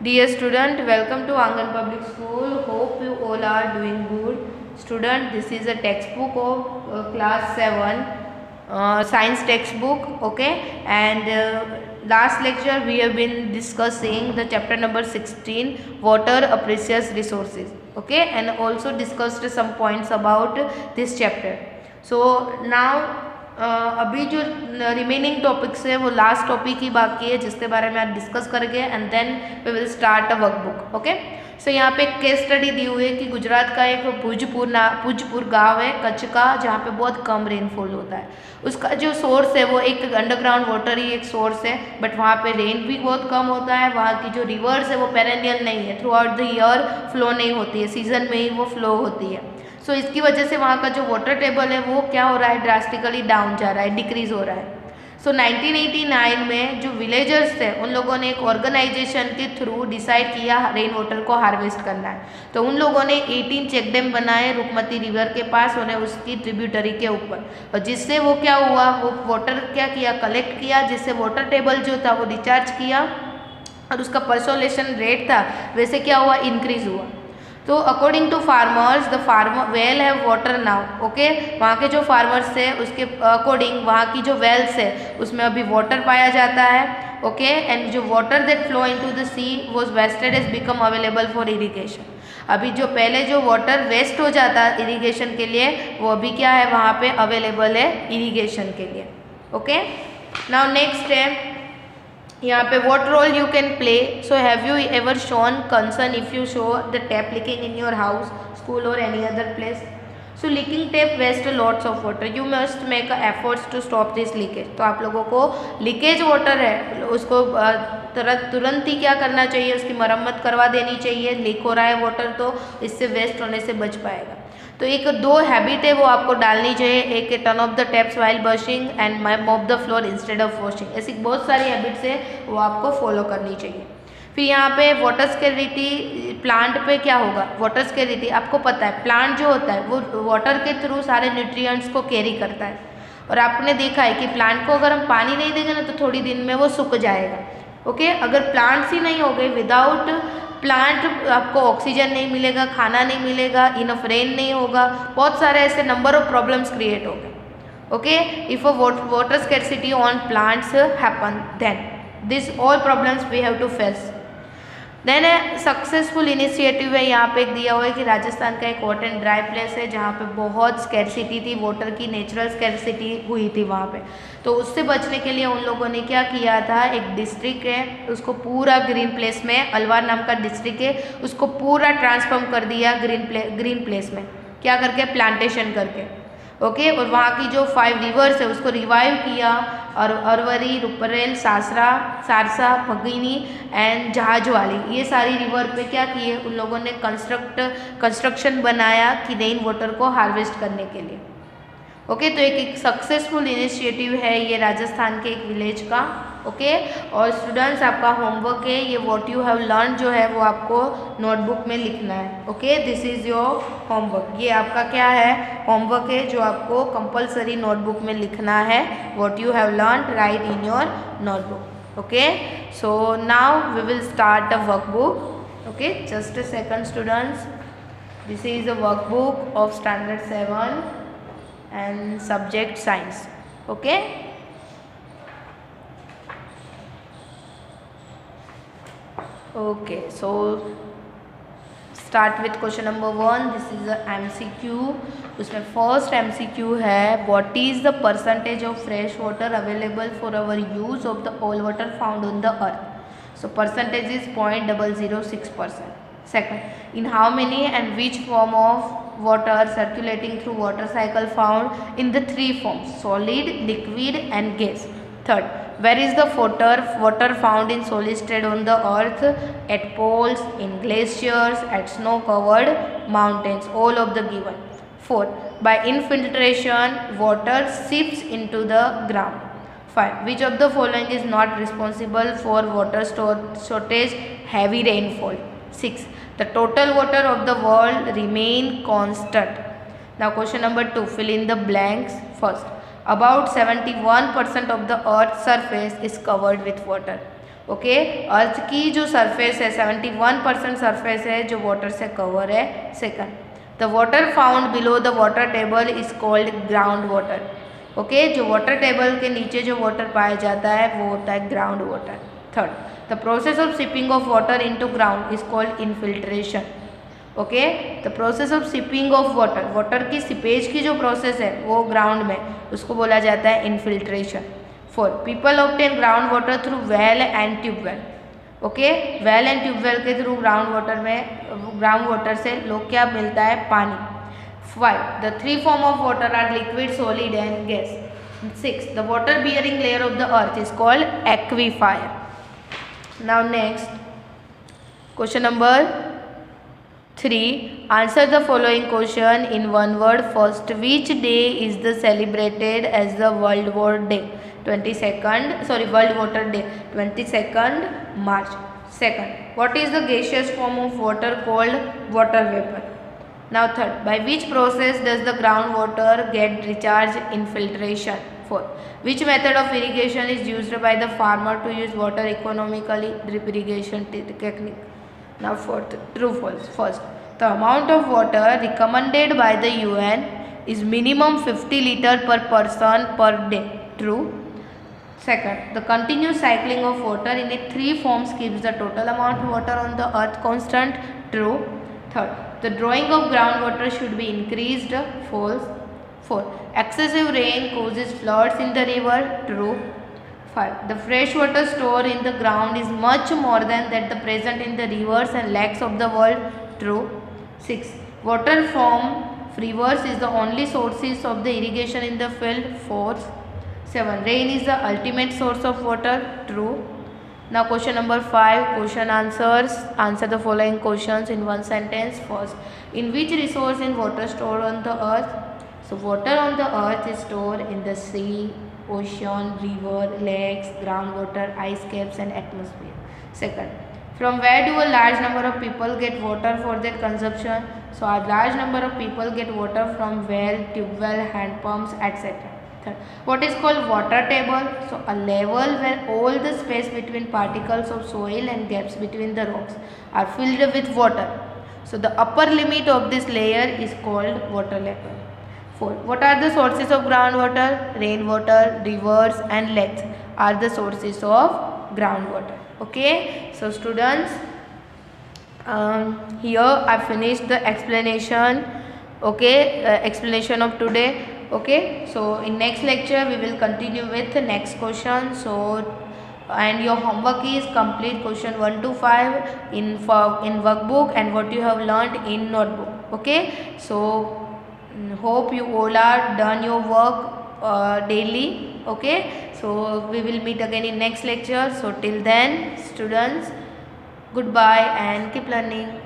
Dear student, welcome to Angan Public School. Hope you all are doing good. Student, this is a textbook of class 7, science textbook. Okay, and last lecture we have been discussing the chapter number 16, water, a precious resources. Okay, and also discussed some points about this chapter. So now अभी जो remaining topics है वो last topic ही बाकी है जिसके बारे में आज डिस्कस करेंगे and then we will start a workbook. Okay, so यहाँ पे एक केस स्टडी दी हुई है कि गुजरात का एक भुजपुर गांव है कच्छ का, जहाँ पे बहुत कम रेनफॉल होता है. उसका जो सोर्स है वो एक अंडरग्राउंड वाटर ही एक सोर्स है, बट वहाँ पे रेन भी बहुत कम होता है. वहाँ की जो रिवर्स है वो पेरेनियल नहीं है, through out the year flow नहीं होती है, सीजन में ही वो फ्लो होती है. सो इसकी वजह से वहाँ का जो वाटर टेबल है वो क्या हो रहा है, ड्रास्टिकली डाउन जा रहा है, डिक्रीज हो रहा है. सो 1989 में जो विलेजर्स थे उन लोगों ने एक ऑर्गेनाइजेशन के थ्रू डिसाइड किया रेन वाटर को हार्वेस्ट करना है. तो उन लोगों ने 18 चेक डैम बनाए रुकमती रिवर के पास और उसकी ट्रिब्यूटरी के ऊपर, और जिससे वो क्या हुआ, वो वाटर क्या किया, कलेक्ट किया, जिससे वाटर टेबल जो था वो रिचार्ज किया और उसका परसोलेशन रेट था वैसे क्या हुआ, इंक्रीज हुआ. तो according to farmers the farmer well have water now. Okay, वहाँ के जो फार्मर्स थे उसके अकॉर्डिंग वहाँ की जो वेल्स है उसमें अभी वाटर पाया जाता है. ओके, एंड जो water that flow into the sea was wasted is become available for irrigation. अभी जो पहले जो वाटर वेस्ट हो जाता है इरिगेशन के लिए वो अभी क्या है, वहाँ पे अवेलेबल है इरिगेशन के लिए. ओके, नाउ नेक्स्ट है यहाँ पे what role you can play. So have you ever shown concern if you show the tap leaking in your house, school or any other place? So leaking tap waste lots of water. You must make efforts to stop this leakage. तो आप लोगों को leakage water है उसको तुरंत ही क्या करना चाहिए, उसकी मरम्मत करवा देनी चाहिए. लीक हो रहा है वाटर तो इससे वेस्ट होने से बच पाएगा. तो एक दो हैबिट है वो आपको डालनी चाहिए. एक है turn off the taps while brushing and mop the floor instead of washing. ऐसी बहुत सारी हैबिट्स है वो आपको फॉलो करनी चाहिए. फिर यहाँ पे वाटर स्केरिटी प्लांट पे क्या होगा, वाटर स्केरिटी आपको पता है प्लांट जो होता है वो वाटर के थ्रू सारे न्यूट्रिएंट्स को कैरी करता है. और आपने देखा है कि प्लांट को अगर हम पानी नहीं देंगे ना तो थोड़ी दिन में वो सूख जाएगा. ओके, अगर प्लांट्स ही नहीं हो गए, विदाउट प्लांट आपको ऑक्सीजन नहीं मिलेगा, खाना नहीं मिलेगा, इनफ रेन नहीं होगा, बहुत सारे ऐसे नंबर ऑफ प्रॉब्लम्स क्रिएट हो गए. Okay, if a water scarcity on plants happen then this all problems we have to face. Then successful initiative है यहाँ पे एक दिया हुआ है कि राजस्थान का एक हॉट एंड ड्राई प्लेस है जहाँ पे बहुत स्कैर्सिटी थी, वाटर की नेचुरल स्कैर्सिटी हुई थी वहाँ पे. तो उससे बचने के लिए उन लोगों ने क्या किया था, एक डिस्ट्रिक्ट है उसको पूरा ग्रीन प्लेस में, अलवार नाम का डिस्ट्रिक्ट है, उसको पूरा ट्रांसफॉर्म कर दिया ग्रीन प्लेस में. क्या करके, प्लांटेशन करके. ओके, और वहाँ की जो 5 रिवर्स है उसको रिवाइव किया, और अरवरी, रुपरेल, सारसा, भगिनी एंड जहाजवाली, ये सारी रिवर पे क्या किए उन लोगों ने कंस्ट्रक्शन बनाया कि रेन वाटर को हार्वेस्ट करने के लिए. ओके, तो एक सक्सेसफुल इनिशिएटिव है ये राजस्थान के एक विलेज का. ओके, और स्टूडेंट्स आपका होमवर्क है ये व्हाट यू हैव लर्न जो है वो आपको नोटबुक में लिखना है. Okay, this is your homework. ये आपका क्या है, होमवर्क है जो आपको कंपलसरी नोटबुक में लिखना है. What you have learn write in your notebook. Okay, so now we will start a workbook. Okay, just a second students. This is a workbook of standard 7 and subject science. Okay, so start with question number 1. this is a MCQ. उसमें first MCQ है what is the percentage of fresh water available for our use of the all water found on the earth. So percentage is 0.006%. Second, in how many and which form of water circulating through water cycle found in the 3 forms, solid, liquid and gas. Third, where is the water found in solid state on the earth, at poles, in glaciers, at snow covered mountains, all of the given. Fourth, by infiltration water seeps into the ground. 5, which of the following is not responsible for water shortage, heavy rainfall. 6, the total water of the world remain constant. Now question number 2, fill in the blanks. First, about 71% of the earth's surface is covered with water. Okay. Earth की जो surface है 71% surface है जो water से cover है। Second, the water found below the water table is called ground water. Okay, जो water table के नीचे जो वाटर पाया जाता है वो होता है ground water. Third, the process of sipping of water into ground is called infiltration. Okay, the process of sipping of water, water की सिपेज की जो प्रोसेस है वो ग्राउंड में, उसको बोला जाता है infiltration. Four, people obtain ground water through well and tubewell. Okay, well and tubewell के थ्रू ग्राउंड वाटर से लोग क्या मिलता है, पानी। 5, the 3 form of water are liquid, solid and gas. 6, the water bearing layer of the earth is called aquifer. Now next, question number 3, answer the following question in one word. First, which day is the celebrated as the World Water Day? 22nd March. Second, what is the gaseous form of water called water vapor? Now third, by which process does the groundwater get recharged? Infiltration. Fourth, which method of irrigation is used by the farmer to use water economically? Drip irrigation technique. Now fourth, true false. First, the amount of water recommended by the UN is minimum 50 liter per person per day. True. Second, the continuous cycling of water in its 3 forms keeps the total amount of water on the earth constant. True. Third, the drawing of groundwater should be increased. False. Fourth, excessive rain causes floods in the river. True. 5, the fresh water stored in the ground is much more than that the present in the rivers and lakes of the world. True. 6, water from rivers is the only sources of the irrigation in the field. False. 7, rain is the ultimate source of water. True. Now question number 5, question answers. Answer the following questions in one sentence. First, in which resource in water stored on the earth? So water on the earth is stored in the sea, ocean, river, lakes, groundwater, ice caps and atmosphere. Second, from where do a large number of people get water for their consumption? So a large number of people get water from well, tube well, hand pumps, etc. Third, what is called water table? So a level where all the space between particles of soil and gaps between the rocks are filled with water. So the upper limit of this layer is called water level. 4, what are the sources of groundwater? Rainwater, rivers and lakes are the sources of groundwater. Okay, so students, here I finished the explanation. Okay, explanation of today. Okay, so in next lecture we will continue with the next question. So and your homework is complete question 1 to 5 in workbook and what you have learned in notebook. Okay, so hope you all are done your work daily. Okay, so we will meet again in next lecture. So till then students, goodbye and keep learning.